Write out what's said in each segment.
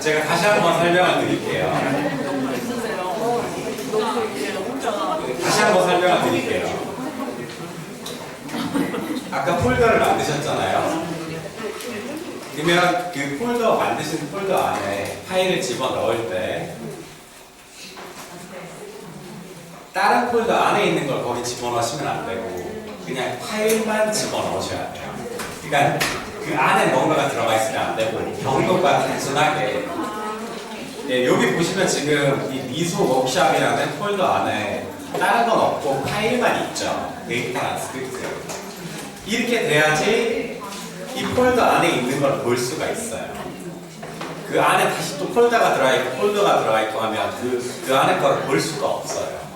제가 다시 한번 설명을 드릴게요. 다시 한번 설명을 드릴게요. 아까 폴더를 만드셨잖아요. 그러면 그 폴더 만드신 폴더 안에 파일을 집어넣을 때 다른 폴더 안에 있는 걸 거기 집어넣으시면 안 되고 그냥 파일만 집어넣으셔야 돼요. 그러니까 그 안에 뭔가가 들어가 있으면 안 되고 경로가 단순하게 여기 보시면 지금 이 미소 워크샵이라는 폴더 안에 다른 건 없고 파일만 있죠. 데이터랑 스크립트. 이렇게 돼야지 이 폴더 안에 있는 걸 볼 수가 있어요. 그 안에 다시 또 폴더가 들어있고 폴더가 들어있고 하면 그 안에 거를 볼 수가 없어요.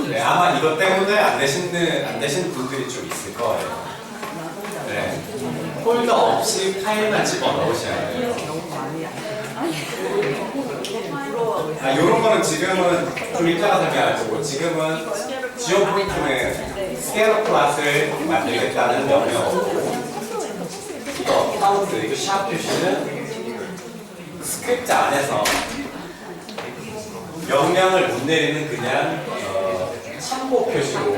네, 아마 이것 때문에 안 되시는 분들이 좀 있을 거예요. 네, 폴더 없이 파일만 집어넣으셔야 돼요. 이런 거는 지금은 좀 이따가 설명할 거고 지금은 지오포인트는 스케일러 클래스를 만들겠다는 명령어고 이거 카운트, 이거 샵 표시는 스크립트 안에서 명령을 못 내리는 그냥 참고 표시로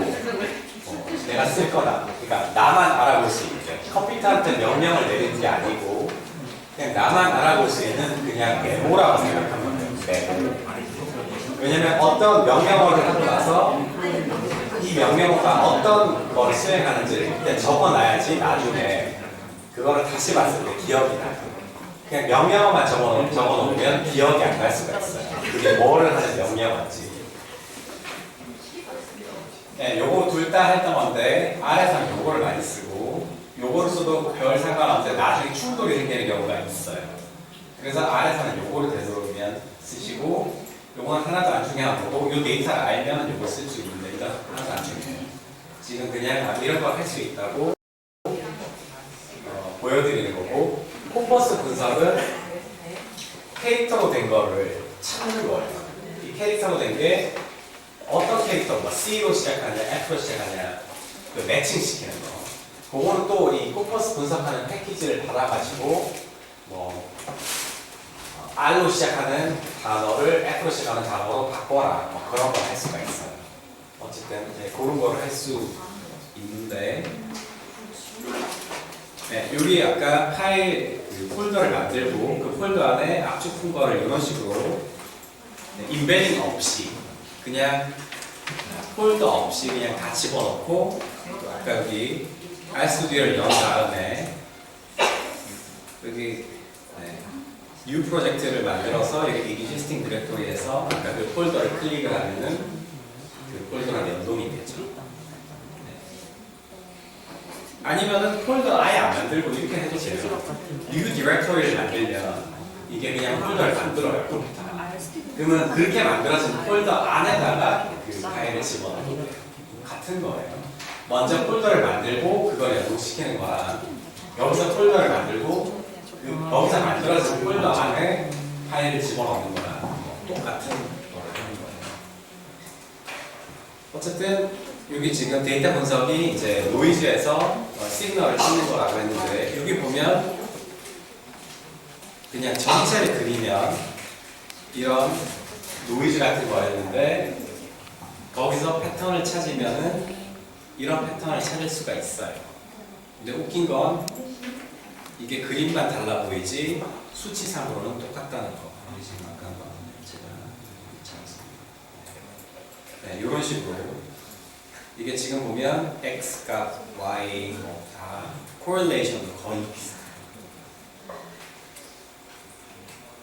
내가 쓸 거다. 그러니까 나만 알아볼 수 있게 컴퓨터한테 명령을 내리는 게 아니고 그냥 나만 알아볼 수 있는 그냥 메모라고 생각하면 돼요. 메모. 왜냐면 어떤 명령어를 하고 나서 이 명령어가 어떤 걸 수행하는지를 일단 적어놔야지 나중에 그거를 다시 봤을 때 기억이 나요. 그냥 명령어만 적어놓으면 기억이 안 날 수가 있어요. 그게 뭐를 하는 명령어인지. 네, 요거 둘 다 했던 건데 아래상 요거를 많이 쓰고 요거를 써도 별 상관없는데 나중에 충돌이 생기는 경우가 있어요. 그래서 아래상은 요거를 되도록이면 쓰시고 요거는 하나도 안 중요한 거고 요 데이터를 알면 요거 쓸 수 있는데 이거 하나도 안 중요해요. 지금 그냥 이런 걸 할 수 있다고 보여드리는 거고 콤퍼스 분석은 캐릭터로 된 거를 찾는 거예요. 이 캐릭터로 된 게 어떤 캐릭터, 뭐 C로 시작하냐, F로 시작하냐 그 매칭시키는 거. 그거는 또 이 콤퍼스 분석하는 패키지를 받아가지고 뭐 R로 시작하는 단어를 F로 시작하는 단어로 바꿔라 뭐 그런 걸 할 수가 있어요. 어쨌든 그런 거를 할 수 있는데 네, 여기 아까 파일 그 폴더를 만들고 그 폴더 안에 압축 푼 거를 이런 식으로 인베딩 없이 그냥 폴더 없이 그냥 다 집어넣고 아까 여기 RStudi오를 연 다음에 여기 new 프로젝트를 만들어서 여기 existing 디렉토리에서 아까 그 폴더를 클릭을 하면은 그 폴더랑 연동이 되죠. 아니면은 폴더 아예 안 만들고 이렇게 해도 돼요. new 디렉토리를 만들면 이게 그냥 폴더를 만들어요. 컴퓨터가. 그러면 그렇게 만들어진 폴더 안에다가 그 파일을 집어넣어도 돼요. 같은 거예요. 먼저 폴더를 만들고 그걸 연동시키는 거랑 여기서 폴더를 만들고 여기서 만들어진 폴더 안에 파일을 집어넣는 거랑 똑같은 거를 하는 거예요. 어쨌든 여기 지금 데이터 분석이 이제 노이즈에서 시그널을 찍는 거라고 했는데 여기 보면 그냥 전체를 그리면 이런 노이즈 같은 거였는데 거기서 패턴을 찾으면은 이런 패턴을 찾을 수가 있어요. 근데 웃긴 건 이게 그림만 달라 보이지 수치상으로는 똑같다는 거. 지금 아까 제가 네, 이런 식으로 이게 지금 보면 X값, Y 다 correlation도 거의 비슷해요.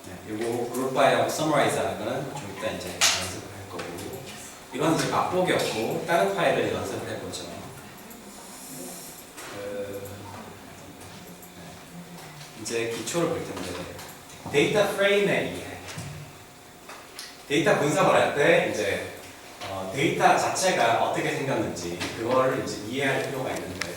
네, 요거 그룹 바이하고 서머라이즈 하는 거는 좀 이따 이제 연습을 할 거고 이건 이제 맛보기였고 다른 파일을 연습을 해보죠. 이제 기초를 볼 텐데 데이터 프레임의 이해. 데이터 분석을 할 때 이제 데이터 자체가 어떻게 생겼는지 그거를 이제 이해할 필요가 있는데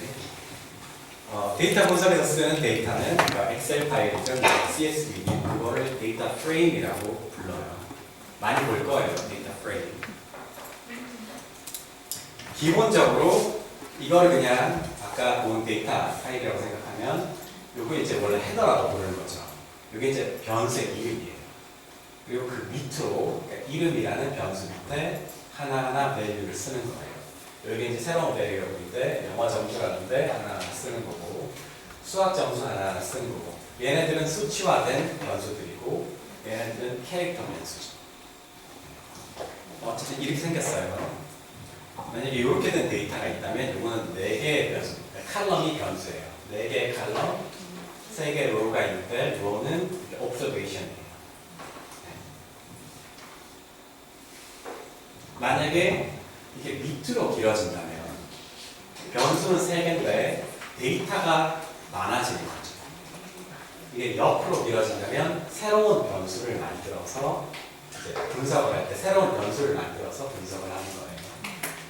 데이터 분석에서 쓰는 데이터는 그러니까 엑셀 파일이든 CSV든 그거를 데이터 프레임이라고 불러요. 많이 볼 거예요, 데이터 프레임. 기본적으로 이걸 그냥 아까 본 데이터 파일이라고 생각하면 요거 이제 원래 헤더라고 부르는 거죠. 이게 이제 변수의 이름이에요. 그리고 그 밑으로 그러니까 이름이라는 변수 밑에 하나하나 밸류를 쓰는 거예요. 여기 이제 새로운 베리어블인데 영어 점수라는데 하나하나 쓰는 거고 수학 점수 하나하나 쓰는 거고 얘네들은 수치화된 변수들이고 얘네들은 캐릭터 변수죠. 어쨌든 이렇게 생겼어요. 만약에 이렇게 된 데이터가 있다면 이거는 4개의 변수, 칼럼이 변수예요. 4개의 칼럼, 3개의 로우가 있는데 로우는 observation이에요. 만약에 이게 밑으로 길어진다면 변수는 3개인데 데이터가 많아지는 거죠. 이게 옆으로 길어진다면 새로운 변수를 만들어서 이제 분석을 할 때 새로운 변수를 만들어서 분석을 하는 거예요.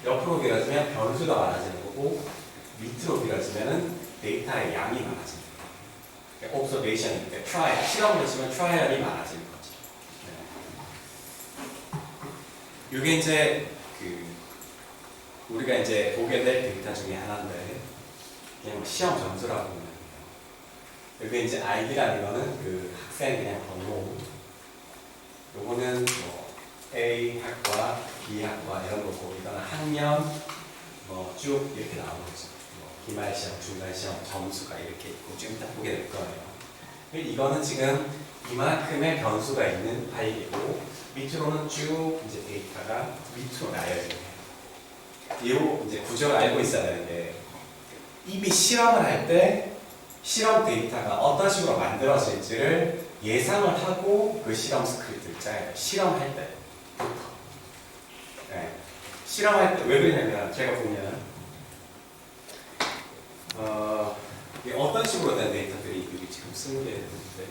옆으로 길어지면 변수가 많아지는 거고 밑으로 길어지면 데이터의 양이 많아지는 거예요. 그러니까 observation일 때 트라이얼, 실험으로 치면 트라이얼이 많아지는 거죠. 네. 이게 이제 우리가 이제 보게 될 데이터 중에 하나인데 그냥 뭐 시험 점수라고 보면 돼요. 여기 이제 아이디라는 거는 그 학생 그냥 번호, 요거는 뭐 A 학과, B 학과 이런 거고 이거는 학년 뭐 쭉 이렇게 나오는 거죠. 뭐 기말 시험, 중간 시험 점수가 이렇게 있고 좀 이따 보게 될 거예요. 이거는 지금 이만큼의 변수가 있는 파일이고 밑으로는 쭉 이제 데이터가 밑으로 나열돼요. 이 이제 구조를 알고 있어야 되는 게 이미 실험을 할 때 실험 데이터가 어떤 식으로 만들어질지를 예상을 하고 그 실험 스크립트를 짜야 돼요. 실험할 때부터. 네. 실험할 때 왜 그러냐면 제가 보면 이게 어떤 식으로 된 데이터들이 여기 지금 20개 있는데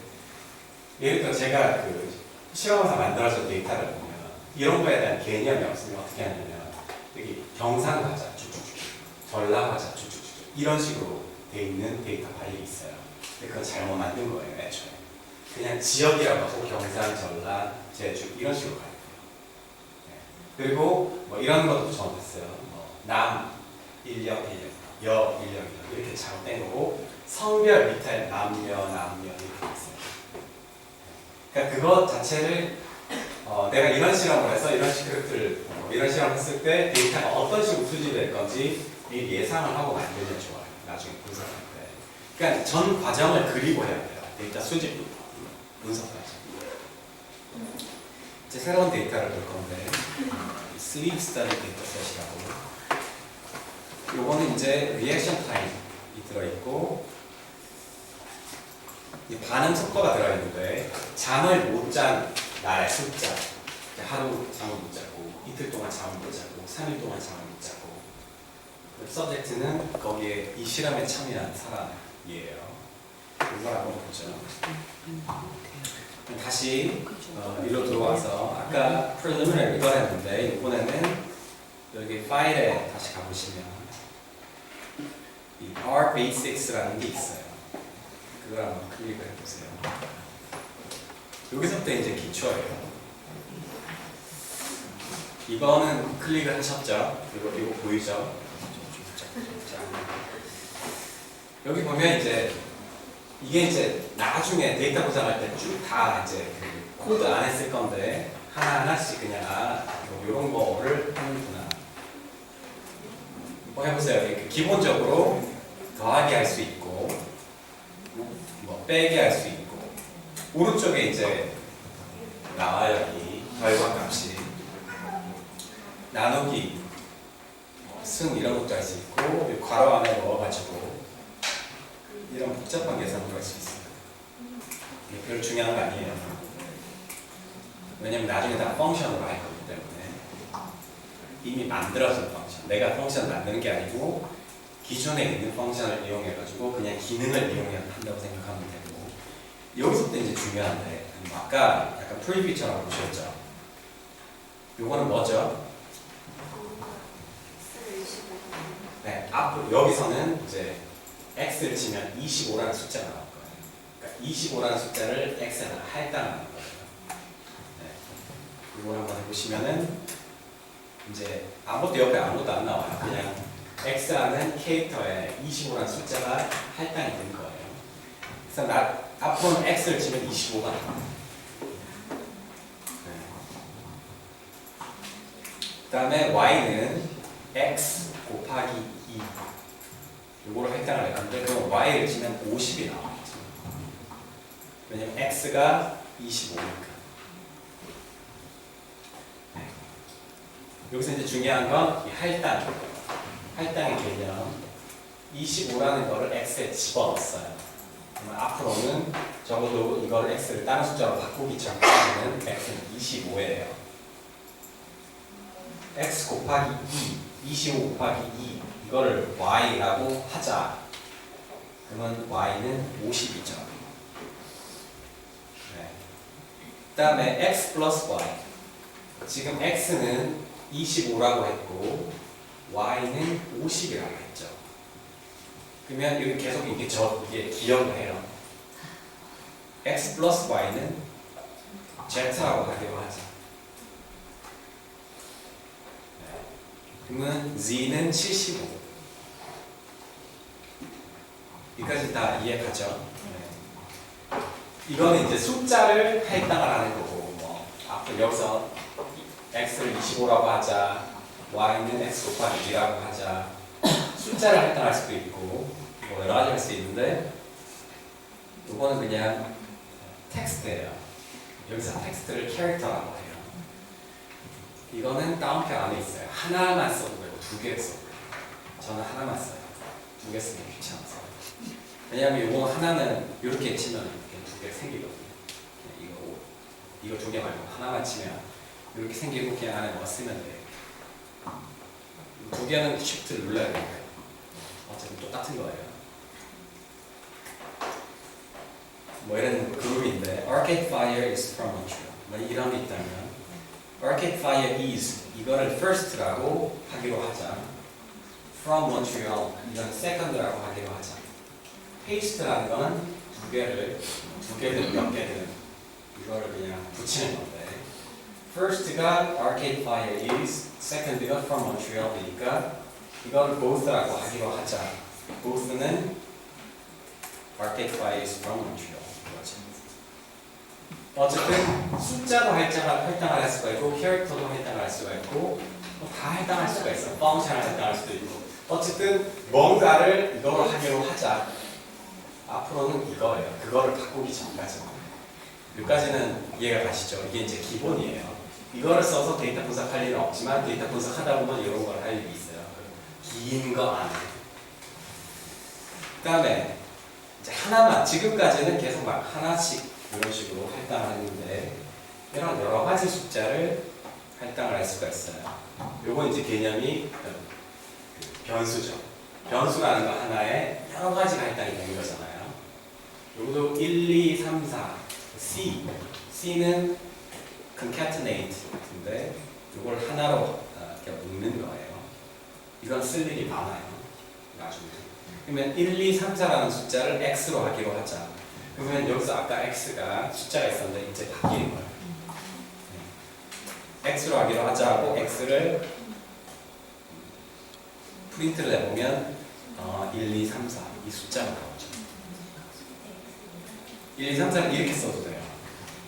예를 들어 제가 그 실험에서 만들어진 데이터를 보면 이런 거에 대한 개념이 없으면 어떻게 하냐면 여기 경상과자 쭉쭉쭉, 전라과자 쭉쭉쭉 이런 식으로 돼 있는 데이터 파일이 있어요. 근데 그건 잘못 만든 거예요, 애초에. 그냥 지역이라고 하고 경상, 전라, 제주 이런 식으로 가요. 네. 그리고 뭐 이런 것도 잘못했어요. 뭐 남, 인력, 여, 인력 이렇게 잘못된 거고 성별 밑에 남녀 이렇게 있어요. 그러니까 그것 자체를 내가 이런 실험을 해서 이런 스크립트를 이런 실험을 했을 때 데이터가 어떤 식으로 수집될 건지 미리 예상을 하고 만들면 좋아요. 나중에 분석할 때. 그러니까 전 과정을 그리고 해야 돼요. 데이터 수집부터 분석까지. 이제 새로운 데이터를 볼 건데 sleep study 데이터셋이라고. 요거는 이제 리액션 타임이 들어있고 반응 속도가 들어있는데 잠을 못 잔 날의 숫자, 하루 잠을 못 자고 이틀 동안 잠을 못 자고 3일 동안 잠을 못 자고 서브젝트는 거기에 이 실험에 참여한 사람이에요. 이걸 한번 보죠. 다시 일로 들어와서 아까 preliminary 이걸 했는데 이번에는 여기 파일에 다시 가보시면 이 R Basics라는 게 있어요. 그걸 한번 클릭을 해보세요. 여기서부터 이제 기초예요. 이거는 클릭을 하셨죠? 이거 보이죠? 여기 보면 이제 이게 이제 나중에 데이터 보장할 때 쭉 다 이제 그 코드 안에 쓸 건데 하나하나씩 그냥 이런 거를 하는구나. 뭐 해보세요. 기본적으로 더하기 할 수 있고 뭐 빼기 할 수 있고 오른쪽에 이제 나와요. 여기 결과 값이 나누기 승 이런 것도 할 수 있고 괄호 안에 넣어가지고 이런 복잡한 계산도 할 수 있어요. 별로 중요한 거 아니에요. 왜냐면 나중에 다 펑션으로 할 거기 때문에 이미 만들어진 펑션. 내가 펑션을 만드는 게 아니고 기존에 있는 펑션을 이용해가지고 그냥 기능을 이용한다고 생각하면 되고 여기서부터 이제 중요한데 아까 약간 프리뷰처럼 보셨죠? 요거는 뭐죠? 네, 앞으로 여기서는 이제 x를 치면 25라는 숫자가 나올 거예요. 그러니까 25라는 숫자를 x에다 할당하는 거예요. 네. 이걸 한번 해보시면은 이제 아무것도 옆에 아무것도 안 나와요. 그냥 x라는 캐릭터에 25라는 숫자가 할당이 된 거예요. 그래서 앞으로는 x를 치면 25가 나와요. 그 다음에 y는 x 곱하기 2 이거로 할당을 했는데 그럼 y를 치면 50이 나와요. 왜냐면 x가 25니까. 여기서 이제 중요한 건 이 할당의 개념. 25라는 거를 x에 집어넣었어요. 그러면 앞으로는 적어도 이걸 x를 다른 숫자로 바꾸기 전까지는 x는 25예요. x 곱하기 2, 25 곱하기 2 이거를 y라고 하자. 그러면 y는 50이죠. 네. 그 다음에 x 플러스 y. 지금 x는 25라고 했고 y는 50이라고 했죠. 그러면 여기 계속 이게 기억을 해요. x 플러스 y는 z라고 하기로 하죠. 네. 그러면 z는 75. 여기까지 다 이해가죠? 네. 이거는 이제 숫자를 할당을 하는 거고, 뭐 앞으로 여기서 x를 25라고 하자, y는 x 곱하기 2라고 하자. 숫자를 할당할 수도 있고 뭐 여러 가지 할 수 있는데 이거는 그냥 텍스트예요. 여기서 텍스트를 캐릭터라고 해요. 이거는 다운표 안에 있어요. 하나만 써도 되고 두 개 써도 돼요. 저는 하나만 써요. 두 개 쓰면 귀찮아서. 왜냐하면 이거 하나는 이렇게 치면 이렇게 두 개 생기거든요. 이거 두 개 말고 하나만 치면 이렇게 생기고 그냥 안에 뭐 쓰면 돼요. 두 개는 Shift를 눌러야 돼요. 어쨌든 똑같은 거예요. 뭐 이런 그룹인데 Arcade Fire is from Montreal. 뭐 이런 게 있다면 Arcade Fire is 이거를 first라고 하기로 하자. From Montreal 이건 second라고 하기로 하자. Paste라는 거는 두 개든 몇 개든 이거를 그냥 붙이는 건데 first가 Arcade Fire is, second가 from Montreal이니까 이걸 both라고 하기로 하자. both는 Arcade Fire is from Montreal. 어쨌든 숫자도 할당을 할 수가 있고 캐릭터도 할당을 할 수가 있고 다 할당할 수가 있어. 펑션을 할당할 수도 있고 어쨌든 뭔가를 이거로 하기로 하자. 앞으로는 이거예요. 그거를 바꾸기 전까지. 여기까지는 이해가 가시죠? 이게 이제 기본이에요. 이거를 써서 데이터 분석할 일은 없지만 데이터 분석하다 보면 이런 걸 할 일이 있어요. 긴 거 안에. 그 다음에 이제 하나만, 지금까지는 계속 막 하나씩 이런 식으로 할당을 했는데 이런 여러 가지 숫자를 할당을 할 수가 있어요. 요건 이제 개념이 변수죠. 변수라는 거 하나에 여러 가지가 할당이 되는 거잖아요. 요것도 1, 2, 3, 4 C는 concatenate인데 이걸 하나로 이렇게 묶는 거예요. 이건 쓸 일이 많아요. 나중에. 그러면 1, 2, 3, 4라는 숫자를 X로 하기로 하자. 그러면 여기서 아까 X가 숫자가 있었는데 이제 바뀌는 거예요. X로 하기로 하자 하고 X를 프린트를 해보면 1, 2, 3, 4 이 숫자가 나오죠. 1, 2, 3, 4는 이렇게 써도 돼요.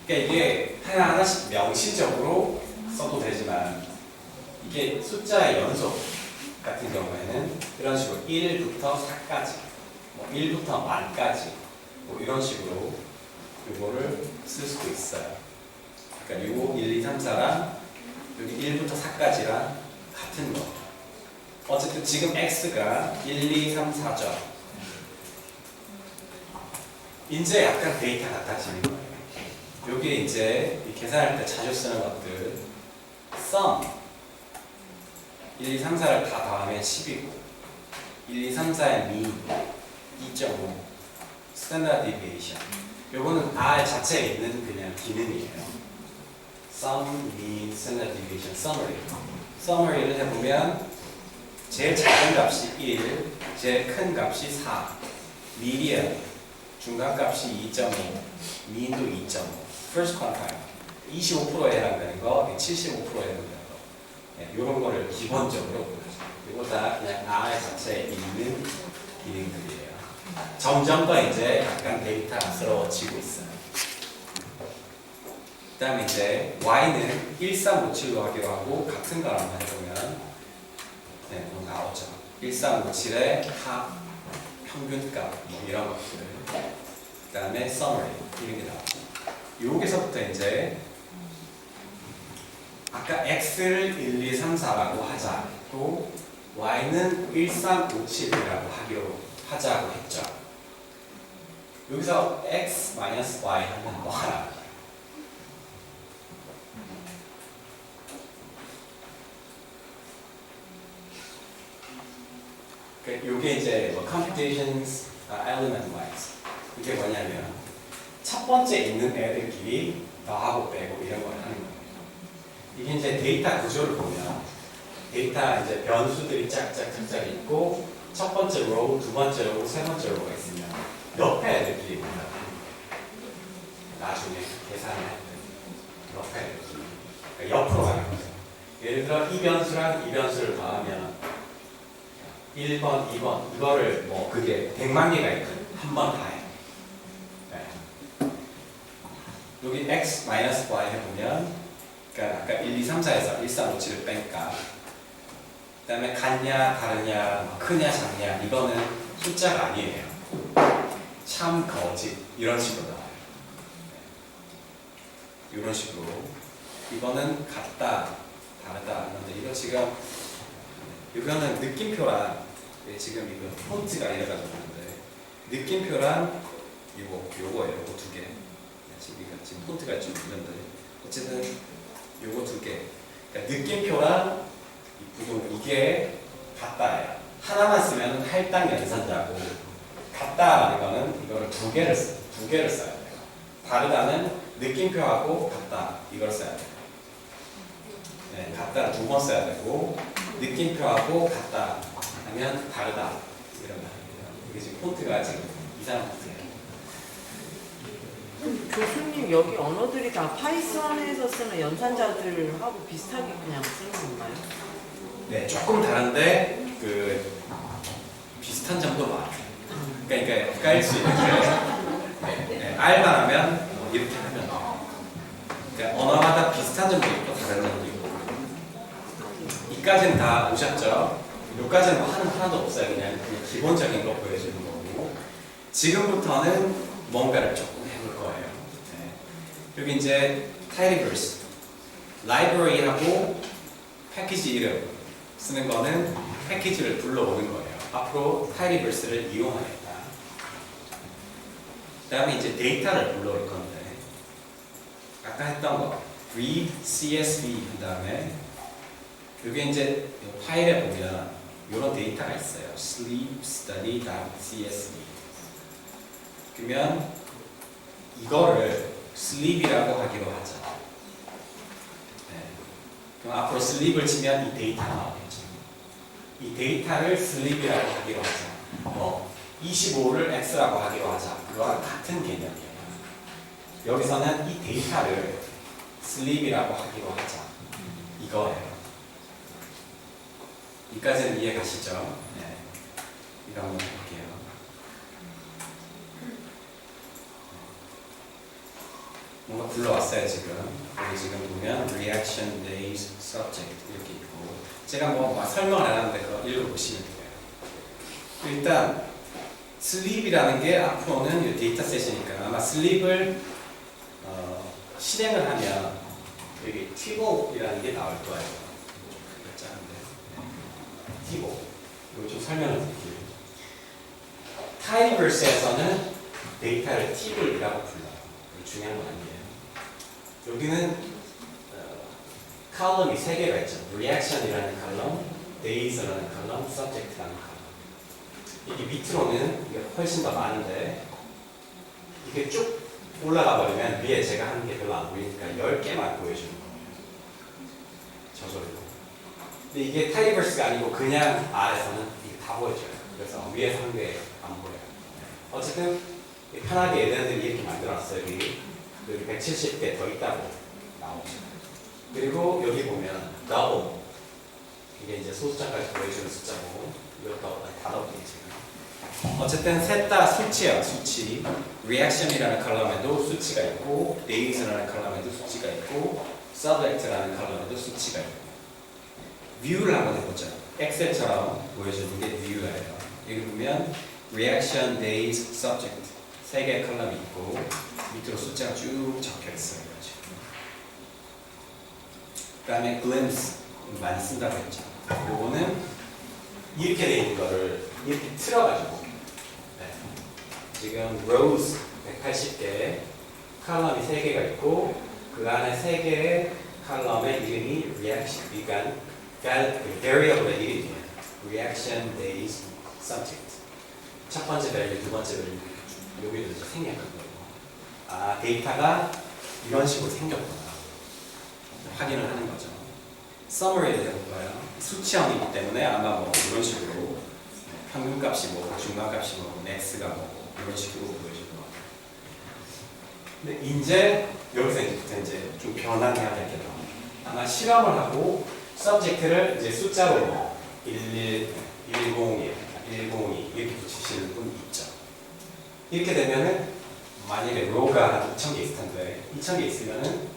그러니까 이게 하나하나씩 명시적으로 써도 되지만 이게 숫자의 연속 같은 경우에는 이런 식으로 1부터 4까지 뭐 1부터 만까지 뭐 이런 식으로 이거를 쓸 수도 있어요. 그러니까 요 1, 2, 3, 4랑 여기 1부터 4까지랑 같은 거. 어쨌든 지금 X가 1, 2, 3, 4죠. 이제 약간 데이터 같아지는 거예요. 여기 이제 계산할 때 자주 쓰는 것들 sum 1, 2, 3, 4를 다 더하면 10이고 1, 2, 3, 4의 mean 2.5 standard deviation 요거는 R 자체에 있는 그냥 기능이에요. sum, mean, standard deviation, summary를 해보면 제일 작은 값이 1, 제일 큰 값이 4 median 중간값이 2.5 mean도 2.5 first quantile 25%에 해당되는 거 75%에 해당되는 거 네, 이런 거를 기본적으로 보여줘요. 이거 다 그냥 R 자체에 있는 기능들이에요. 점점 더 이제 약간 데이터스러워지고 있어요. 그 다음에 이제 y는 1357로 하기로 하고 같은 걸 한번 해보면 네, 뭐 나오죠. 1357의 합, 평균값 뭐 이런 것들 그 다음에 summary 이런 게 나오죠. 여기서부터 이제 아까 x를 1, 2, 3, 4라고 하자 또 y는 1357이라고 하자고 했죠. 여기서 x 마이너스 y 하면 뭐 하나? 이게 이제 뭐 computations element wise 이게 뭐냐면 첫 번째 있는 애들끼리 더하고 빼고 이런 걸 하는 거예요. 이게 이제 데이터 구조를 보면 데이터 이제 변수들이 짝짝짝짝 있고 첫 번째 로우, 두 번째 로우, 세 번째 로우가 있으면 옆에 애들끼리 뭔가 나중에 계산을 할 때 옆에 애들끼리 그러니까 옆으로 가는 거죠. 예를 들어 이 변수랑 이 변수를 더하면 1번, 2번 이거를 뭐 그게 100만 개가 있거든. 한 번 다 해. 네. 여기 x 마이너스 y 해보면 그러니까 아까 1, 2, 3, 4에서 1, 3, 5, 7을 빼니까 그 다음에 같냐, 다르냐, 크냐, 작냐 이거는 숫자가 아니에요. 참, 거짓 이런 식으로 나와요. 네. 이런 식으로 이거는 같다, 다르다 그런데 이거 지금 이거는 느낌표란 지금 이거 폰트가 이래가지고 있는데 느낌표란 요거예요. 요거 두 개. 지금 폰트가 좀 있는데 어쨌든 요거 두 개. 그러니까 느낌표랑 이 부분 이게 같다예요. 하나만 쓰면 할당 연산자고 같다라는 거는 이거를 두 개를 써야 돼요. 다르다는 느낌표하고 같다 이걸 써야 돼요. 네, 같다를 두 번 써야 되고 느낌표하고 같다 하면 다르다 이런 거 아니에요. 이게 지금 폰트가 지금 이상한 폰트예요. 교수님 여기 언어들이 다 파이썬에서 쓰는 연산자들하고 비슷하게 그냥 쓰는 건가요? 네, 조금 다른데 그 비슷한 점도 많아요. 그러니까 헷갈릴 수 있는 게 알만 하면 이렇게 하면 그러니까 언어마다 비슷한 점도 있고 다른 점도 있고 이까지는 다 오셨죠? 여기까지는 뭐 하는 하나도 없어요. 그냥 기본적인 거 보여주는 거고 지금부터는 뭔가를 조금 해볼 거예요. 네. 여기 이제 tidyverse, library하고 패키지 이름 쓰는 거는 패키지를 불러오는 거예요. 앞으로 tidyverse를 이용하겠다. 그 다음에 이제 데이터를 불러올 건데 아까 했던 거 read CSV 그 다음에 여기 이제 파일에 보면 이런 데이터가 있어요. sleep study.csv. 그러면 이거를 sleep이라고 하기로 하자. 네. 그럼 앞으로 sleep을 치면 이 데이터가 나오겠죠. 이 데이터를 sleep이라고 하기로 하자. 25를 x라고 하기로 하자. 그거랑 같은 개념이에요. 여기서는 이 데이터를 sleep이라고 하기로 하자. 이거예요. 여기까지는 이해 가시죠? 네. 이거 한번 볼게요. 뭔가 불러왔어요 지금. 여기 지금 보면 reaction days subject 이렇게 있고 제가 뭐 설명을 안 하는데 그거 읽어보시면 돼요. 일단 sleep이라는 게 앞으로는 데이터셋이니까 아마 sleep을 실행을 하면 여기 tible이라는 게 나올 거예요. 티보 이거 좀 설명을 드릴게요. tidyverse에서는 데이터를 팁이라고 불러요. 중요한 건 아니에요. 여기는 컬럼이 3개가 있죠. reaction이라는 컬럼, days라는 컬럼, subject라는 컬럼. 이게 밑으로는 이게 훨씬 더 많은데 이게 쭉 올라가 버리면 위에 제가 하는 게 별로 안 보이니까 10개만 보여주는 거예요. 저절로. 근데 이게 tidyverse가 아니고 그냥 아래서는 이게 다 보여줘요. 그래서 위에서 한 개 안 보여요. 어쨌든 편하게 얘네들이 이렇게 만들어놨어요. 여기 170개 더 있다고 나오죠. 그리고 여기 보면 double 이게 이제 소숫자까지 보여주는 숫자고 이것도 다 더블이 지금 어쨌든 셋 다 수치예요. 수치. reaction이라는 컬럼에도 수치가 있고 days라는 컬럼에도 수치가 있고 subject라는 컬럼에도 수치가 있고 view를 한번 해보죠. 엑셀처럼 보여주는 게 view예요. 여기 보면 reaction, days, subject 세 개의 컬럼이 있고 밑으로 숫자가 쭉 적혀 있어요. 그 다음에 glimpse 많이 쓴다고 했죠. 요거는 이렇게 돼 있는 거를 이렇게 틀어가지고 지금 rows 180개 컬럼이 3개가 있고 그 안에 3개의 컬럼의 이름이 reaction, 그러니까 variable의 이름이에요. reaction, days, subject. 첫 번째 value, 두 번째 value 여기도 이제 생략하고요. 아, 데이터가 이런 식으로 생겼구나. 확인을 하는 거죠. summary를 해볼까요? 수치형이기 때문에 아마 뭐 이런 식으로 평균값이 뭐고 중간값이 뭐고 max가 뭐고 이런 식으로 보여줄 것 같아요. 근데 이제 여기서 이제 좀 변환해야 될 게 나옵니다. 아마 실험을 하고 subject를 이제 숫자로 뭐 11, 101, 102 이렇게 붙이시는 분 있죠. 이렇게 되면은 만약에 row가 한 2,000개 있을 텐데 2,000개 있으면은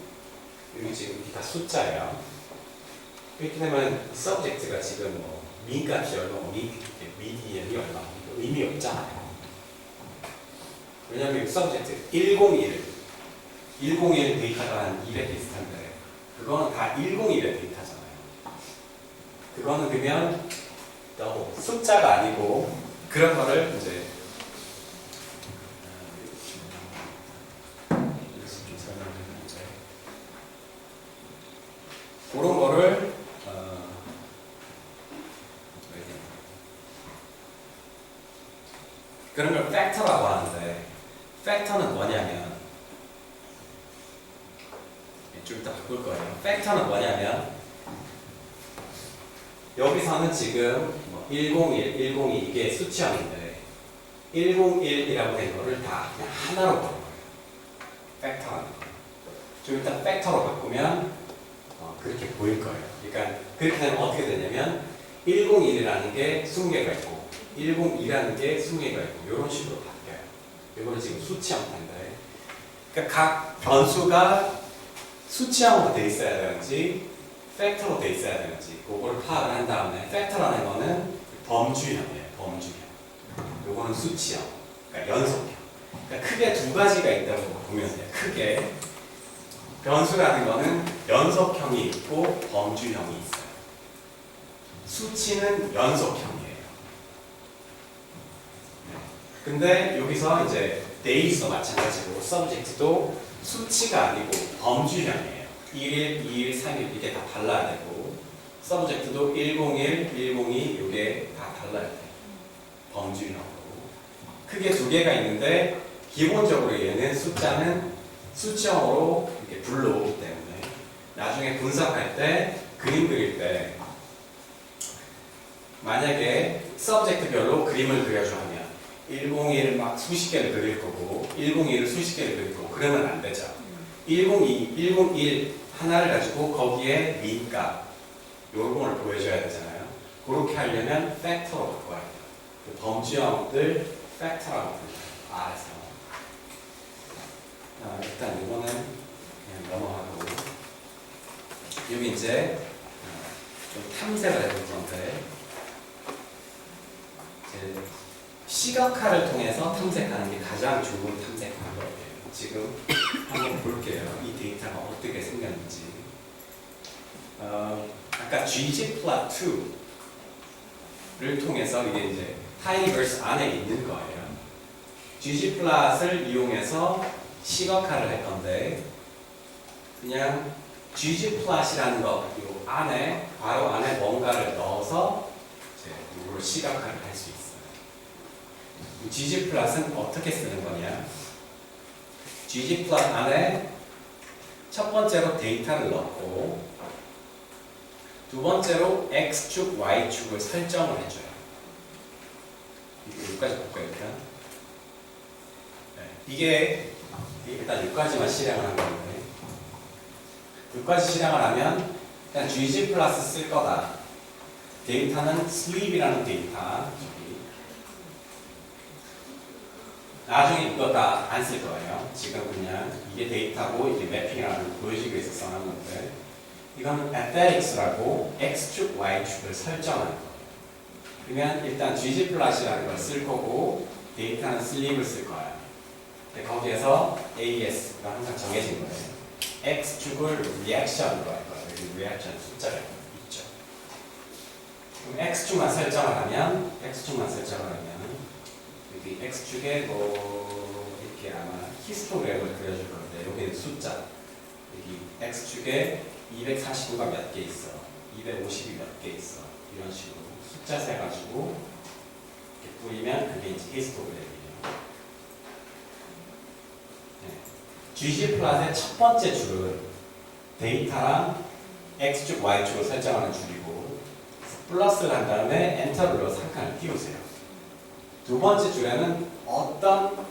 여기 지금 다 숫자예요. 이렇게 되면 subject가 지금 뭐 민값이 얼마고 미디언이 얼마고 의미 없잖아요. 왜냐하면 subject 101 데이터가 한 200개 있을 텐데 그거는 다 101의 데이터잖아요. 그거는 그러면 너무 숫자가 아니고 그런 거를 이제 그런 거를 그런 걸 팩터라고 하는데 팩터는 뭐냐면 좀 이따 바꿀 거예요. 팩터는 뭐냐면 여기서는 지금 뭐 101, 102 이게 수치형인데 101이라고 된 거를 다 그냥 하나로 바꾼 거예요. 팩터라는 거. 좀 이따 팩터로 바꾸면 그렇게 보일 거예요. 그러니까 그렇게 되면 어떻게 되냐면 101이라는 게 20개가 있고 102라는 게 20개가 있고 이런 식으로 바뀌어요. 이거는 지금 수치 형태인데 그러니까 각 변수가 수치형으로 돼 있어야 되는지 팩터로 돼 있어야 되는지 그거를 파악을 한 다음에 팩터라는 거는 범주형이에요. 범주형. 이거는 수치형. 그러니까 연속형. 그러니까 크게 두 가지가 있다고 보면 돼요. 크게 변수라는 거는 연속형이 있고 범주형이 있어요. 수치는 연속형이에요. 근데 여기서 이제 days도 마찬가지고 subject도 수치가 아니고 범주형이에요. 1일, 2일, 3일 이게 다 달라야 되고 subject도 101, 102 이게 다 달라야 돼요. 범주형으로. 크게 두 개가 있는데 기본적으로 얘는 숫자는 수치형으로 이렇게 불러오기 때문에 나중에 분석할 때 그림 그릴 때 만약에 서브젝트별로 그림을 그려줘 하면 101을 막 수십 개를 그릴 거고 102를 수십 개를 그릴 거고 그러면 안 되죠. 102, 101 하나를 가지고 거기에 민값 요걸 보여줘야 되잖아요. 그렇게 하려면 팩터로 바꿔야 돼요. 그 범주형들 팩터라고 불러요. R에서. 일단 이거는 그냥 넘어가고 여기 이제 좀 탐색을 해볼 건데 시각화를 통해서 탐색하는 게 가장 좋은 탐색 방법이에요. 지금 한번 볼게요. 이 데이터가 어떻게 생겼는지. 아까 ggplot2를 통해서 이게 이제 타일리버스 안에 있는 거예요. ggplot을 이용해서 시각화를 할 건데 그냥 ggplot이라는 거 이 안에 바로 안에 뭔가를 넣어서 이제 이걸 시각화를 할 수 있어요. ggplot은 어떻게 쓰는 거냐? ggplot 안에 첫 번째로 데이터를 넣고 두 번째로 x축, y축을 설정을 해줘요. 여기까지 볼까요? 일단 이게 일단 여기까지만 실행을 한 건데 여기까지 실행을 하면 일단 ggplot 쓸 거다. 데이터는 sleep이라는 데이터 나중에 이거 다 안 쓸 거예요. 지금 그냥 이게 데이터고 이게 매핑이라는 걸 보여주기 위해서 써놓은 건데 이건 aesthetics라고 x축, y축을 설정하는 거예요. 그러면 일단 ggplot이라는 걸 쓸 거고 데이터는 슬립을 쓸 거예요. 근데 거기에서 AS가 항상 정해진 거예요. x축을 reaction으로 할 거예요. 여기 reaction 숫자가 있죠. 그럼 x축만 설정을 하면 여기 x축에 뭐 이렇게 아마 히스토그램을 그려줄 건데 여기는 숫자 여기 x축에 249가 몇 개 있어 250이 몇 개 있어 이런 식으로 숫자 세가지고 이렇게 뿌리면 그게 이제 히스토그램이에요. ggplot의 첫 번째 줄은 데이터랑 x축, y축을 설정하는 줄이고 플러스를 한 다음에 엔터를 눌러서 한 칸을 띄우세요. 두 번째 줄에는 어떤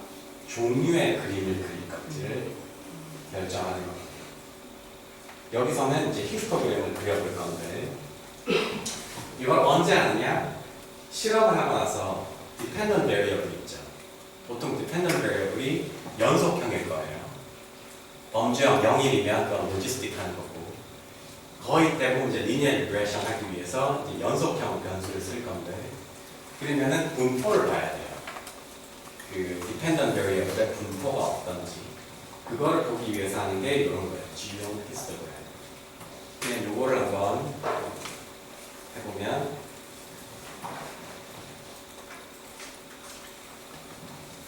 종류의 그림을 그릴 건지를 결정하는 겁니다. 여기서는 이제 히스토그램을 그려볼 건데 이걸 언제 하느냐? 실험을 하고 나서 dependent variable 있죠. 보통 dependent variable이 연속형일 거예요. 범주형 0일이면 그건 로지스틱 하는 거고 거의 대부분 이제 linear regression 하기 위해서 이제 연속형 변수를 쓸 건데 그러면은 분포를 봐야 돼요. 그 dependent variable의 분포가 어떤지 그거를 보기 위해서 하는 게 이런 거예요. G용 히스토그램. 그냥 요거를 한번 해보면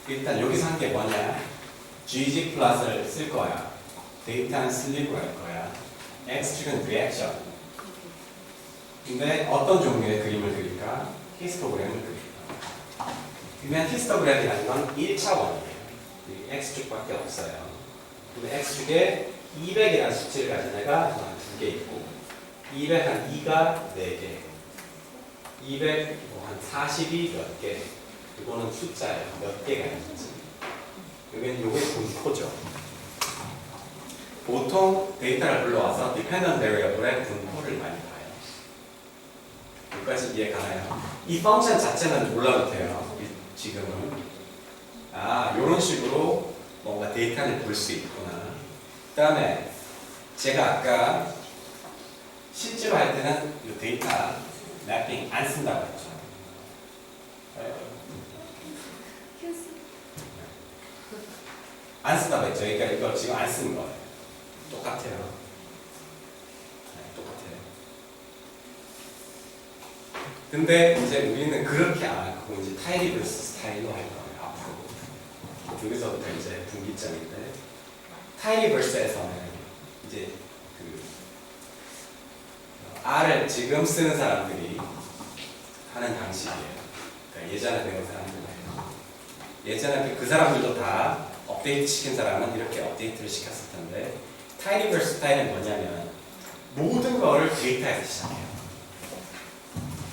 일단 여기서 한 게 뭐냐? ggplot을 쓸 거야. 데이터는 슬립을 할 거야. x축은 reaction. 근데 어떤 종류의 그림을 그릴까? 히스토그램을 그릴까? 그러면 히스토그램이라는 건 1차원이에요. x축밖에 없어요. 근데 x축에 200이라는 수치를 가진 애가 한 2개 있고 200 한 2가 4개 200 한 40이 몇 개 이거는 숫자예요. 몇 개가 있는지 여기는 요게 분포죠. 보통 데이터를 불러와서 dependent variable의 분포를 많이 봐요. 여기까지 이해 가나요? 이 펑션 자체는 몰라도 돼요. 지금은 이런 식으로 뭔가 데이터를 볼 수 있구나. 그 다음에 제가 아까 실제로 할 때는 이 데이터 매핑 안 쓴다고 했죠. 안 쓴다고 했죠. 그러니까 이거 지금 안 쓰는 거예요. 똑같아요. 똑같아요. 근데 이제 우리는 그렇게 안 하고 이제 타일리버스 스타일로 할 거예요. 앞으로. 여기서부터 이제 분기점인데 타일리버스에서는 이제 그 R을 지금 쓰는 사람들이 하는 방식이에요. 그러니까 예전에 배운 사람들이에요. 예전에 그 사람들도 다 업데이트 시킨 사람은 이렇게 업데이트를 시켰을 텐데 타일리버스 스타일은 뭐냐면 모든 거를 데이터에서 시작해요.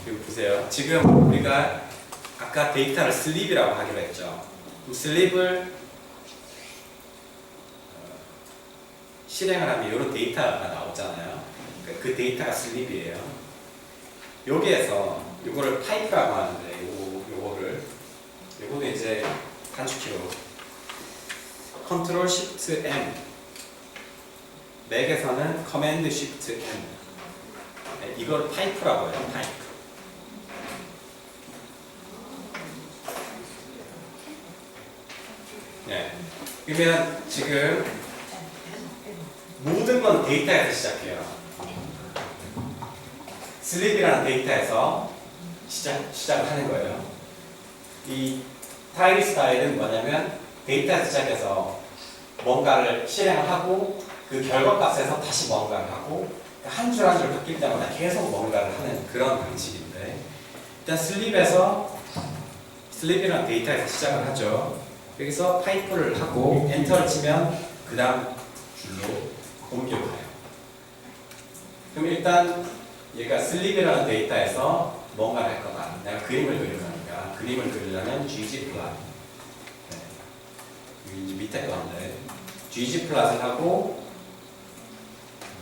그리고 보세요. 지금 우리가 아까 데이터를 슬립이라고 하기로 했죠. 슬립을 실행을 하면 이런 데이터가 나오잖아요. 그 데이터가 슬립이에요. 여기에서 이거를 파이프라고 하는데 요거도 이제 단축키로 컨트롤 시프트 M 맥에서는 커맨드 시프트 M 이걸 파이프라고 해요. 파이프. 네. 그러면 지금 모든 건 데이터에서 시작해요. 슬립이라는 데이터에서 시작을 하는 거예요. 이 타일 스타일은 뭐냐면 데이터에서 시작해서 뭔가를 실행을 하고 그 결과값에서 다시 뭔가를 하고 한 줄 한 줄 바뀔 때마다 계속 뭔가를 하는 그런 방식인데 일단 슬립이라는 데이터에서 시작을 하죠. 여기서 파이프를 하고 엔터를 치면 그 다음 줄로 옮겨가요. 그럼 일단 얘가 슬립이라는 데이터에서 뭔가를 할 거다. 내가 그림을 그릴 거니까 그림을 그리려면 ggplot 이제 밑에 건데 ggplot을 하고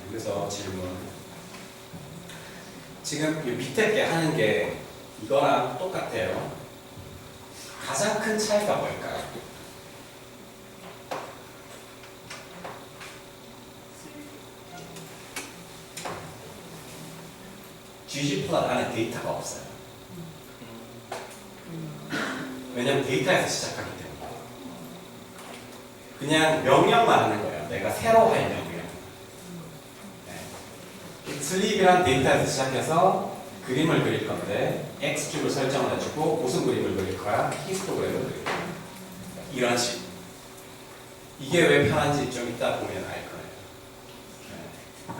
여기서 질문 지금 이 밑에 게 하는 게 이거랑 똑같아요. 가장 큰 차이가 뭘까요? ggplot 안에 데이터가 없어요. 왜냐면 데이터에서 시작하기 때문에. 그냥 명령만 하는 거예요. 내가 새로 할 명령. 네. 슬립이란 데이터에서 시작해서 그림을 그릴 건데 x축을 설정을 해주고 무슨 그림을 그릴 거야? 히스토그램을 그릴 거야. 이런 식. 이게 왜 편한지 좀 이따 보면 알 거예요. 네.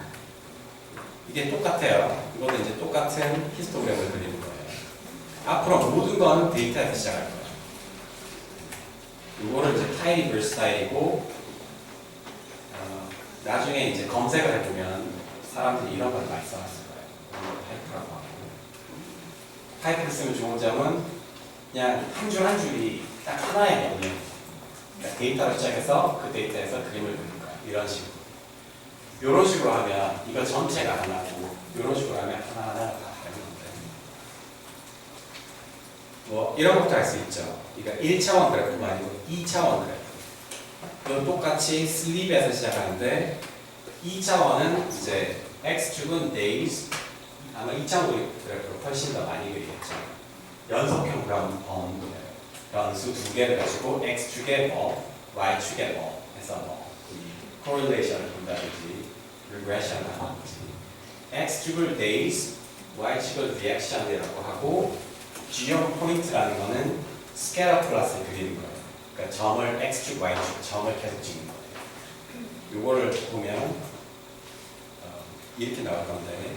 이게 똑같아요. 이것도 이제 똑같은 히스토그램을 그리는 거예요. 앞으로 모든 건 데이터에서 시작할 거예요. 이거는 이제 타입 versatil이고 나중에 이제 검색을 해보면 사람들이 이런 걸 많이 써놨을 거예요. 이런 걸 타입이라고 하고. 타입을 쓰면 좋은 점은 그냥 한 줄 한 줄이 딱 하나의 명령. 그러니까 데이터로 시작해서 그 데이터에서 그림을 그릴 거야. 이런 식으로. 이런 식으로 하면 이거 전체가 하나고 이런 식으로 하면 하나하나가 다 다른 건데. 뭐 이런 것도 할 수 있죠. 그러니까 1차원 그래프가 아니고 2차원 그래프. 이건 똑같이 슬립에서 시작하는데 2차원은 이제 x축은 days 아마 2차원 그래프로 훨씬 더 많이 그리겠죠. 연속형 범 변수 두 개를 가지고 x축에 뭐, y축에 뭐 해서 뭐 correlation을 본다든지 regression을 한다든지 x축을 days, y축을 reaction이라고 하고 geom point라는 거는 scalar 플러스를 그리는 거예요. 그러니까 점을 x축, y축 점을 계속 찍는 거예요. 요거를 보면 이렇게 나올 건데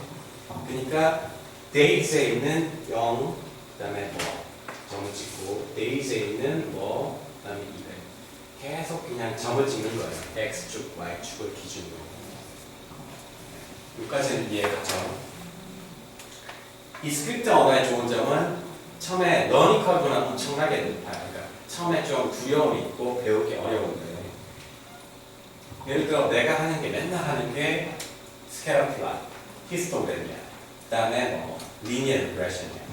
그러니까 days에 있는 0 그다음에 뭐 점을 찍고 days에 있는 뭐 그다음에 200 계속 그냥 점을 찍는 거예요. x축, y축을 기준으로. 여기까지는 이해가죠? 이 스크립트 언어의 좋은 점은 처음에 러닝 커브는 엄청나게 높아요. 그러니까 처음에 좀 두려움이 있고 배우기 어려운데 예를 들어 내가 하는 게 맨날 하는 게 스케일러 플랫, 히스토그램이야. 그 다음에 뭐 리니어 리그레션이야.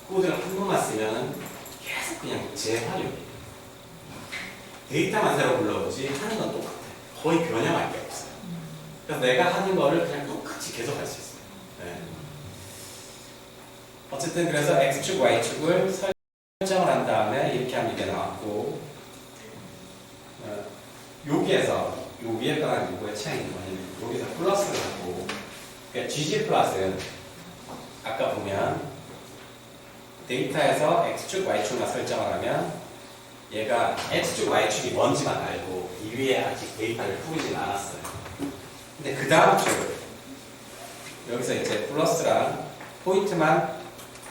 코드를 한 번만 쓰면 계속 그냥 재활용이에요. 데이터만 새로 불러오지 하는 건 똑같아. 거의 변형할 게 없어요. 그래서 내가 하는 거를 그냥 똑같이 계속 할 수 있어요. 네. 어쨌든 그래서 x축, y축을 설정을 한 다음에 이렇게 하면 이게 나왔고 여기에서 요 위에 거랑 요거의 차이는 뭐냐면 여기서 플러스를 하고 그러니까 GG 플러스는 아까 보면 데이터에서 x축, y축만 설정을 하면 얘가 x축, y축이 뭔지만 알고 이 위에 아직 데이터를 뿌리진 않았어요. 근데 그 다음 줄 여기서 이제 플러스랑 포인트만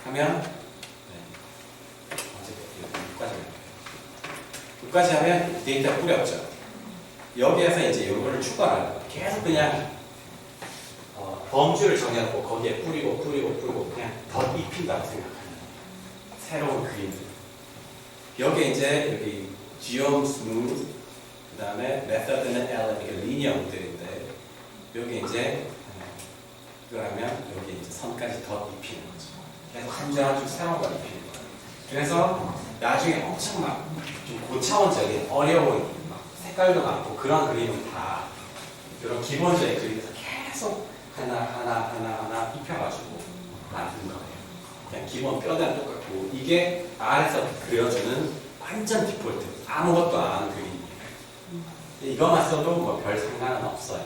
하면 여기까지 하면 데이터 뿌렸죠. 여기에서 이제 이거를 추가하는 거예요. 계속 그냥 범주를 정해놓고 거기에 뿌리고 그냥 덧 입힌다고 생각하면 새로운 그림들. 여기 이제 여기 geom smooth 그 다음에 method는 element 이게 리니어 모델인데 여기 이제 이걸 하면 여기 이제 선까지 덧 입히는 거죠. 계속 한 줄 한 줄 새로운 걸 입히는 거예요. 그래서 나중에 엄청 막 좀 고차원적인 어려운 막 색깔도 많고 그런 그림은 다 이런 기본적인 그림에서 계속 하나 입혀가지고 만든 거예요. 그냥 기본 뼈대는 똑같고 이게 아래서 그려주는 완전 디폴트 아무것도 안 하는 그림이에요. 이거만 써도 뭐 별 상관은 없어요.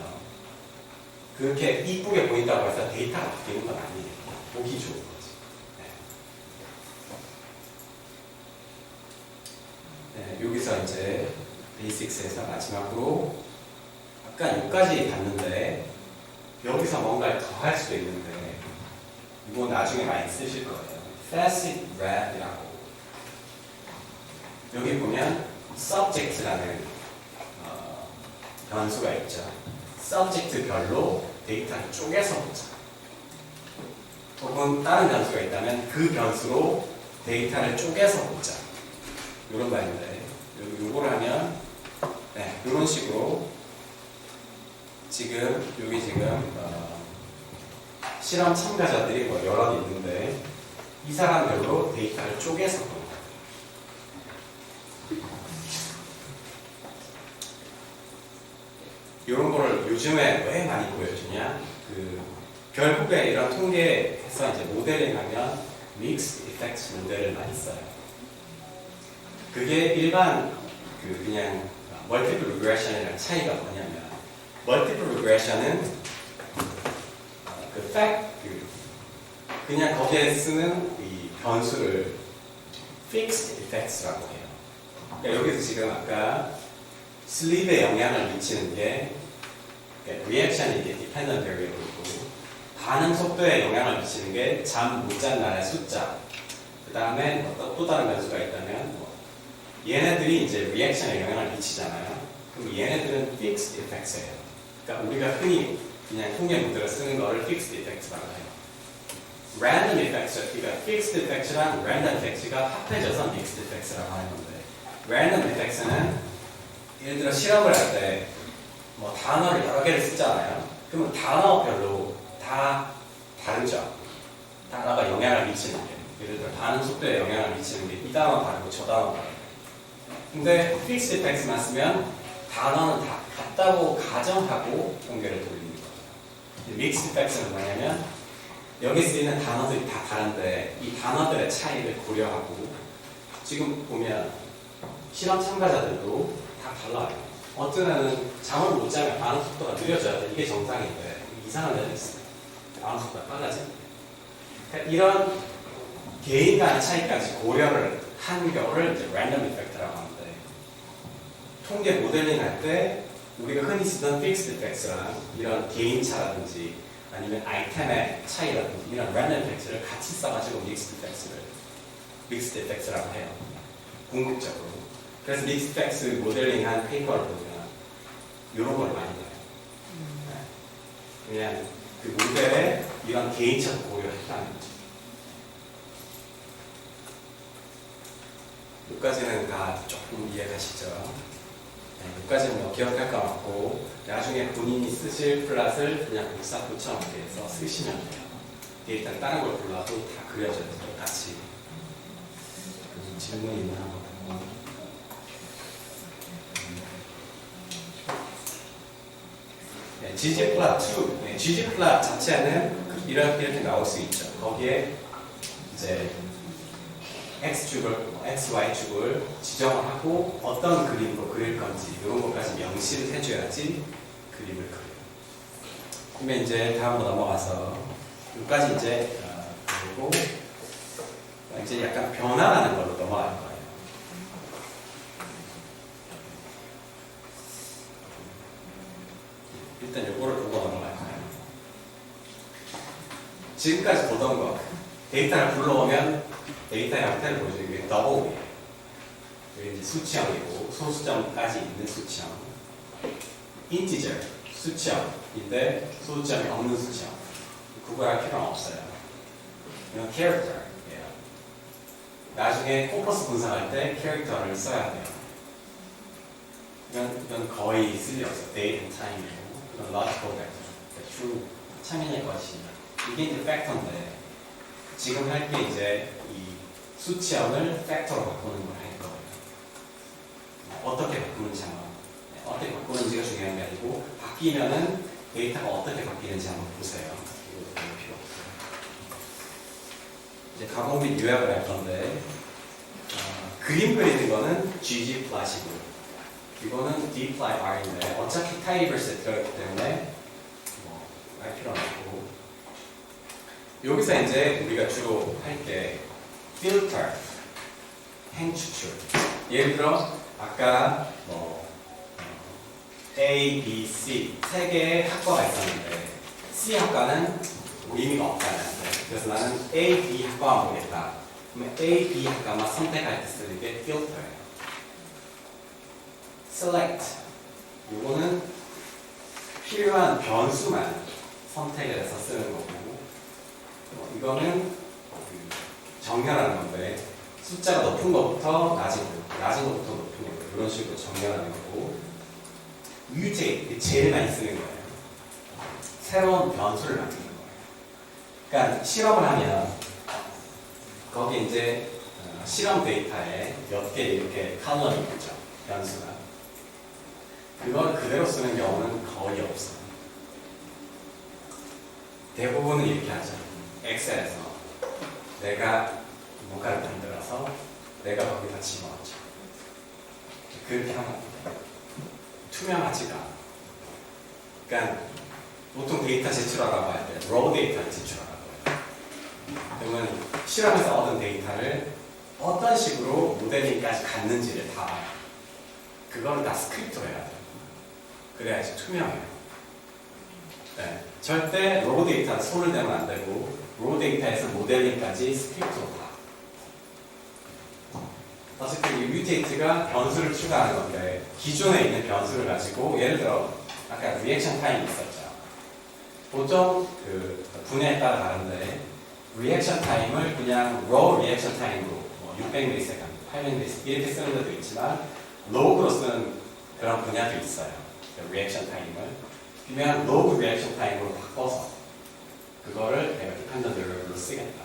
그렇게 이쁘게 보인다고 해서 데이터가 바뀌는 건 아니에요. 보기 좋은 거지. 네, 여기서 이제 베이식스에서 마지막으로 아까 여기까지 봤는데 여기서 뭔가를 더 할 수도 있는데 이거 나중에 많이 쓰실 거예요. Facet Wrap이라고 여기 보면 Subject라는 변수가 있죠. Subject별로 데이터를 쪼개서 보자. 혹은 다른 변수가 있다면 그 변수로 데이터를 쪼개서 보자. 이런 말인데 요거를 하면 네, 이런 식으로 지금 여기 지금 실험 참가자들이 뭐 여러 있는데 이 사람들로 데이터를 쪼개서 보는 거예요. 이런 거를 요즘에 왜 많이 보여주냐? 그 결국에 이런 통계에서 이제 모델링하면 믹스 이펙트 모델을 많이 써요. 그게 일반 그냥 멀티플 리그레션이랑 차이가 뭐냐면 멀티플 리그레션은 그냥 거기에 쓰는 이 변수를 fixed effects라고 해요. 그러니까 여기서 지금 아까 슬립에 영향을 미치는 게 리액션이 이게 dependent variable이고 반응 속도에 영향을 미치는 게 잠 못 잔 날의 숫자. 그 다음에 또 다른 변수가 있다면 얘네들이 이제 리액션에 영향을 미치잖아요. 그럼 얘네들은 fixed effects예요. 그러니까 우리가 흔히 그냥 통계 모델을 쓰는 거를 fixed effects라고 해요. random effects, 그러니까 fixed effects랑 random effects가 합해져서 mixed effects라고 하는 건데 random effects는 예를 들어 실험을 할 때 뭐 단어를 여러 개를 쓰잖아요. 그러면 단어별로 다 다르죠. 단어가 영향을 미치는 게 예를 들어 반응 속도에 영향을 미치는 게 이 단어 다르고 저 단어 다르고 근데 fixed effects만 쓰면 단어는 다 같다고 가정하고 통계를 돌리는 거예요. mixed effects는 뭐냐면 여기 쓰이는 단어들이 다 다른데 이 단어들의 차이를 고려하고 지금 보면 실험 참가자들도 다 달라요. 어떤 애는 잠을 못 자면 반응 속도가 느려져야 돼. 이게 정상인데 이상한 애도 있어요. 반응 속도가 빨라집니다. 그러니까 이런 개인 간의 차이까지 고려를 한 거를 이제 랜덤 이펙트라고 하는데 통계 모델링 할 때 우리가 흔히 쓰던 fixed effects랑 이런 개인차라든지 아니면 아이템의 차이라든지 이런 랜덤 이펙트를 같이 써가지고 믹스드 이펙트라고 해요. 궁극적으로. 그래서 믹스드 이펙트 모델링한 페이퍼를 보면 이런 걸 많이 봐요. 그냥 그 모델에 이런 개인차도 고려했다는 거죠. 여기까지는 다 조금 이해가시죠? 여기까지는 뭐 기억할 거 없고 나중에 본인이 쓰실 플랫을 그냥 복사 붙여넣기 해서 쓰시면 돼요. 데이터를 다른 걸 골라도 다 그려져요. 똑같이. 질문 있나 한번 보고. 네, ggplot2. 네, ggplot 자체는 이렇게 나올 수 있죠. 거기에 이제 x축을, xy축을 지정을 하고 어떤 그림으로 그릴 건지 이런 것까지 명시를 해줘야지 그림을 그려요. 그러면 이제 다음으로 넘어가서 여기까지 이제 그리고 이제 약간 변화라는 걸로 넘어갈 거예요. 일단 요거를 보고 넘어갈까요? 지금까지 보던 거 데이터를 불러오면 데이터의 형태를 보여주는 게 더블이에요. 이게 이제 수치형이고 소수점까지 있는 수치형. 인티저 수치형인데 소수점이 없는 수치형. 구별할 필요는 없어요. 이건 캐릭터예요. 나중에 코퍼스 분석할 때 캐릭터를 써야 돼요. 이건 거의 쓸 일 없어요. date and time이고 이건 logical vector, true 참인의 것이냐. 이게 이제 팩터인데 지금 할 게 이제 이 수치형을 팩터로 바꾸는 걸 할 거예요. 어떻게 바꾸는지 한번 어떻게 바꾸는지가 중요한 게 아니고 바뀌면은 데이터가 어떻게 바뀌는지 한번 보세요. 이것도 별로 필요 없어요. 이제 가공 및 요약을 할 건데 그림 그리는 거는 ggplot이고 이거는 dplyR인데 어차피 타입을 들어있기 때문에 뭐 할 필요는 없고 여기서 이제 우리가 주로 할 게 필터, 행추출. 예를 들어 아까 뭐 A, B, C 세 개의 학과가 있었는데 C 학과는 의미가 없잖아요. 그래서 나는 A, B 학과만 보겠다. 그러면 A, B 학과만 선택할 때 쓰는 게 필터예요. select. 이거는 필요한 변수만 선택을 해서 쓰는 거고 이거는 정렬하는 건데 숫자가 높은 것부터 낮은 것부터 높은 것 이런 식으로 정렬하는 거고 mutate 제일 많이 쓰는 거예요. 새로운 변수를 만드는 거예요. 그러니까 실험을 하면 거기 이제 실험 데이터에 몇 개 이렇게 컬럼이 있죠. 변수가 그걸 그대로 쓰는 경우는 거의 없어요. 대부분은 이렇게 하죠. 엑셀에서 내가 뭔가를 만들어서 내가 거기다 집어넣죠. 그렇게 하면 투명하지가 않아. 그러니까 보통 데이터 제출하라고 할 때 raw 데이터를 제출하라고 해요. 그러면 실험에서 얻은 데이터를 어떤 식으로 모델링까지 갔는지를 다 그거를 다 스크립트로 해야 돼요. 그래야지 투명해요. 네. 절대 raw 데이터에 손을 대면 안 되고 raw 데이터에서 모델링까지 스크립트로 다. 어쨌든 이 뮤테이트가 변수를 추가하는 건데 기존에 있는 변수를 가지고 예를 들어 아까 리액션 타임이 있었죠. 보통 그 분야에 따라 다른데 리액션 타임을 그냥 raw 리액션 타임으로 600ms, 800ms 이렇게 쓰는 것도 있지만 로그로 쓰는 그런 분야도 있어요. 그 리액션 타임을 그러면 로그 리액션 타임으로 바꿔서 그거를 내가 디펜던트 베리어블로 쓰겠다.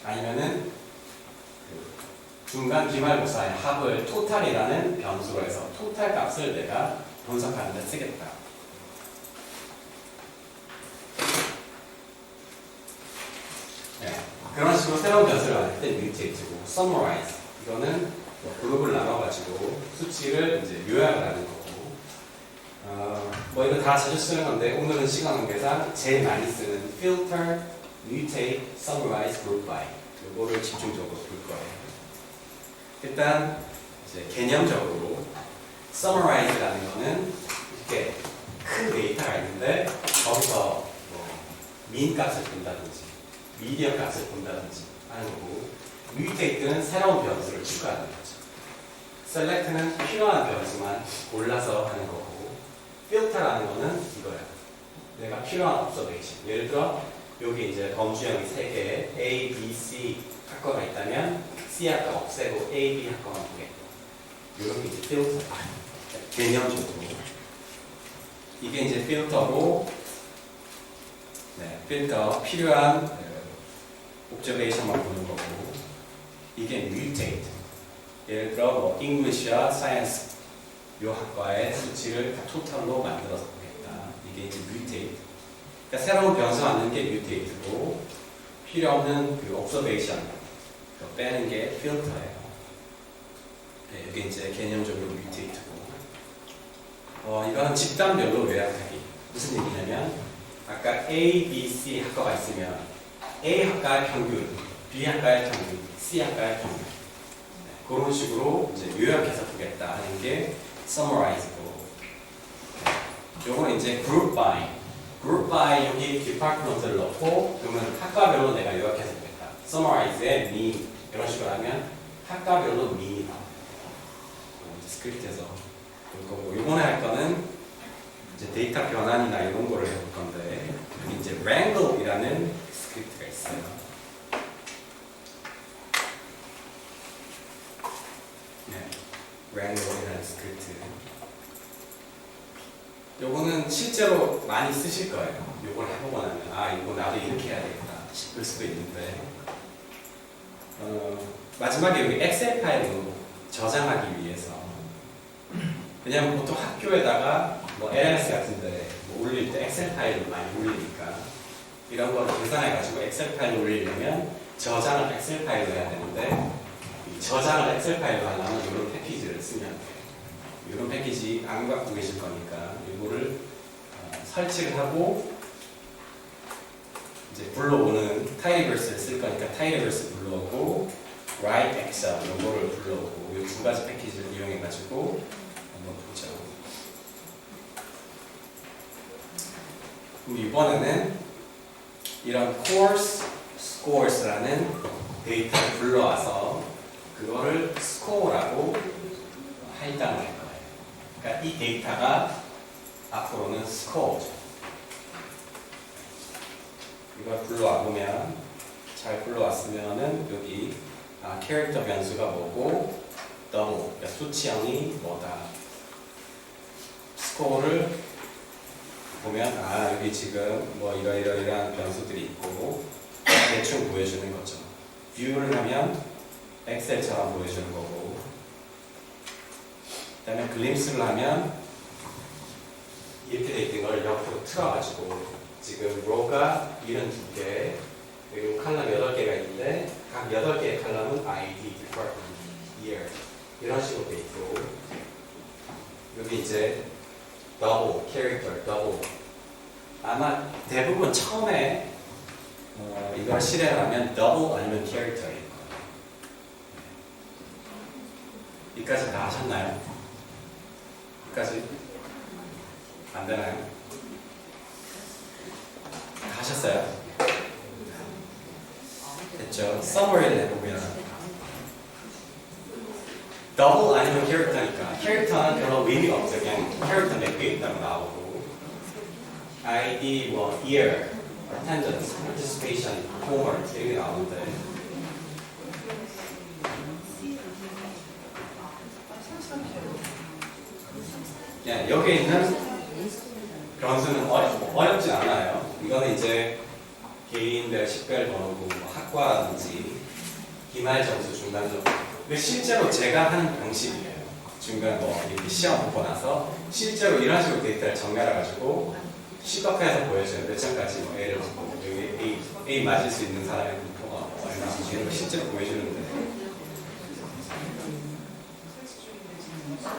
아니면은 그 중간 기말고사의 합을 토탈이라는 변수로 해서 토탈 값을 내가 분석하는 데 쓰겠다. 네. 그런 식으로 새로운 변수를 만들 때 뮤테이트고 summarize 이거는 그룹을 나눠가지고 수치를 이제 요약을 하는 거고 뭐 이거 다 자주 쓰는 건데 오늘은 시간 관계상 제일 많이 쓰는 filter, mutate, summarize, group by 이거를 집중적으로 볼 거예요. 일단 이제 개념적으로 summarize라는 거는 이렇게 큰 데이터가 있는데 거기서 뭐 민 값을 본다든지 미디어 값을 본다든지 하는 거고 mutate는 새로운 변수를 추가하는 거죠. select는 필요한 변수만 골라서 하는 거고 filter라는 거는 이거야. 내가 필요한 observation. 예를 들어 여기 이제 범주형이 3개 A, B, C 학과가 있다면 C 학과 없애고 A, B 학과만 보겠고 이런 게 이제 필터. 개념적으로 이게 이제 필터고 네, 필터 필요한 observation만 보는 거고 이게 mutate. 예를 들어 뭐 English와 Science 요 학과의 수치를 다 토탈로 만들어서 보겠다. 이게 이제 mutate. 그러니까 새로운 변수 만드는 게 mutate고 필요 없는 그 observation 빼는 게 filter예요. 네, 이게 이제 개념적으로 mutate고. 이거는 집단별로 요약하기. 무슨 얘기냐면 아까 A, B, C 학과가 있으면 A 학과의 평균, B 학과의 평균, C 학과의 평균. 네, 그런 식으로 이제 요약해서 보겠다 하는 게 summarize고. 요거는 이제 group by. group by 여기 department를 넣고 그러면 학과별로 내가 요약해서 보겠다. summarize의 mean 이런 식으로 하면 학과별로 mean이 나와요. 스크립트에서 볼 거고 이번에 할 거는 이제 데이터 변환이나 이런 거를 해볼 건데 여기 이제 wrangle이라는 스크립트가 있어요. 네, wrangle이라는 스크립트. 요거는 실제로 많이 쓰실 거예요. 요걸 해보고 나면 이거 나도 이렇게 해야 되겠다 싶을 수도 있는데 마지막에 여기 엑셀 파일로 저장하기 위해서 왜냐면 보통 학교에다가 뭐 LMS 같은데 뭐 올릴 때 엑셀 파일로 많이 올리니까 이런 거를 계산해가지고 엑셀 파일로 올리려면 저장을 엑셀 파일로 해야 되는데 이 저장을 엑셀 파일로 하려면 이런 패키지를 쓰면 돼요. 이런 패키지 안 갖고 계실 거니까 이거를 설치를 하고 이제 불러오는 타이리버스를 쓸 거니까 타이리버스 불러오고 write excel 이거를 불러오고 이 두 가지 패키지를 이용해가지고 한번 보죠. 그럼 이번에는 이런 course scores라는 데이터를 불러와서 그거를 score라고 할당을 할 거예요. 그러니까 이 데이터가 앞으로는 score죠. 이걸 불러와 보면 잘 불러왔으면은 여기 캐릭터 변수가 뭐고 double 그러니까 수치형이 뭐다. 스코어를 보면 여기 지금 뭐 이러이러이러한 변수들이 있고 대충 보여주는 거죠. 뷰를 하면 엑셀처럼 보여주는 거고 그 다음에 글림스를 하면 이렇게 돼 있는 걸 옆으로 틀어가지고 지금 로가 72개 그리고 칼럼 8개가 있는데 각 8개의 칼럼은 ID, department, year 이런 식으로 돼 있고 여기 이제 double, character, double 아마 대부분 처음에 이걸 실행하면 double 아니면 character일 거예요. 여기까지 다 하셨나요? 여기까지 안 되나요? 다 하셨어요? 됐죠? summary를 해보면 double 아니면 character니까 character는 별로 의미가 없어요. 그냥 character 몇 개 있다고 나오고 ID, 뭐 year, attendance, participation, performance 이렇게 나오는데 그냥 여기 있는 그런 수는 어렵진 않아요. 이거는 이제 개인별 식별 번호고 뭐 학과라든지 기말 점수, 중간 점수. 근데 실제로 제가 하는 방식이에요. 중간 뭐 이렇게 시험 보고 나서 실제로 이런 식으로 데이터를 정렬해가지고 시각화해서 보여줘요. 몇 장까지 뭐 A를 찍고 여기 A 맞을 수 있는 사람의 분포가 얼마 이런 거 실제로 보여주는데